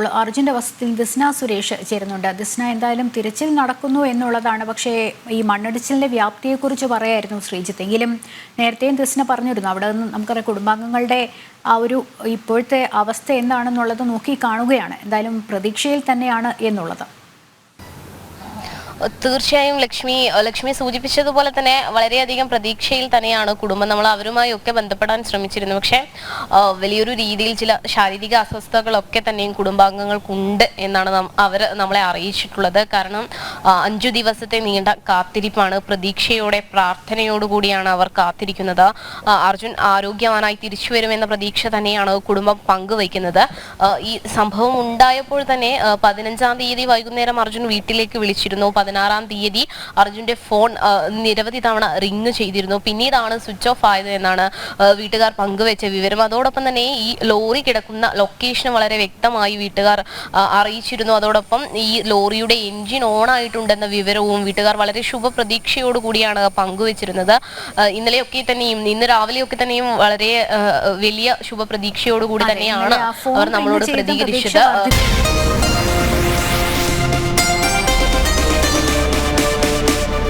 ഇപ്പോൾ അർജുൻ്റെ വസതിയിൽ ദിസ്ന സുരേഷ് ചേരുന്നുണ്ട്. ദിസ്ന, എന്തായാലും തിരച്ചിൽ നടക്കുന്നു എന്നുള്ളതാണ്. പക്ഷേ ഈ മണ്ണിടിച്ചിലിൻ്റെ വ്യാപ്തിയെക്കുറിച്ച് പറയായിരുന്നു ശ്രീജിത്ത്. എങ്കിലും നേരത്തെയും ദിസ്ന പറഞ്ഞിരുന്നു അവിടെ നിന്ന് നമുക്കറിയാം കുടുംബാംഗങ്ങളുടെ ആ ഒരു ഇപ്പോഴത്തെ അവസ്ഥ എന്താണെന്നുള്ളത് നോക്കി കാണുകയാണ്. എന്തായാലും പ്രതീക്ഷയിൽ തന്നെയാണ് എന്നുള്ളത്. തീർച്ചയായും ലക്ഷ്മി സൂചിപ്പിച്ചതുപോലെ തന്നെ വളരെയധികം പ്രതീക്ഷയിൽ തന്നെയാണ് കുടുംബം. നമ്മൾ അവരുമായി ഒക്കെ ബന്ധപ്പെടാൻ ശ്രമിച്ചിരുന്നു. പക്ഷേ വലിയൊരു രീതിയിൽ ചില ശാരീരിക അസ്വസ്ഥതകളൊക്കെ തന്നെയും കുടുംബാംഗങ്ങൾക്കുണ്ട് എന്നാണ് അവർ നമ്മളെ അറിയിച്ചിട്ടുള്ളത്. കാരണം 5 ദിവസത്തെ നീണ്ട കാത്തിരിപ്പാണ്. പ്രതീക്ഷയോടെ പ്രാർത്ഥനയോടുകൂടിയാണ് അവർ കാത്തിരിക്കുന്നത്. അർജുൻ ആരോഗ്യവാനായി തിരിച്ചു വരുമെന്ന പ്രതീക്ഷ തന്നെയാണ് കുടുംബം പങ്കുവയ്ക്കുന്നത്. ഈ സംഭവം ഉണ്ടായപ്പോൾ തന്നെ 15-ാം തീയതി വൈകുന്നേരം അർജുൻ വീട്ടിലേക്ക് വിളിച്ചിരുന്നു. 16-ാം തീയതി അർജുന്റെ ഫോൺ നിരവധി തവണ റിങ് ചെയ്തിരുന്നു. പിന്നീടാണ് സ്വിച്ച് ഓഫ് ആയത് എന്നാണ് വീട്ടുകാർ പങ്കുവെച്ച വിവരം. അതോടൊപ്പം തന്നെ ഈ ലോറി കിടക്കുന്ന ലൊക്കേഷൻ വളരെ വ്യക്തമായി വീട്ടുകാർ അറിയിച്ചിരുന്നു. അതോടൊപ്പം ഈ ലോറിയുടെ എൻജിൻ ഓൺ ആയിട്ടുണ്ടെന്ന വിവരവും വീട്ടുകാർ വളരെ ശുഭപ്രതീക്ഷയോടുകൂടിയാണ് പങ്കുവച്ചിരുന്നത്. ഇന്നലെയൊക്കെ തന്നെയും ഇന്ന് രാവിലെയൊക്കെ തന്നെയും വളരെ വലിയ ശുഭപ്രതീക്ഷയോടുകൂടി തന്നെയാണ് അവർ നമ്മളോട് പ്രതികരിച്ചത്.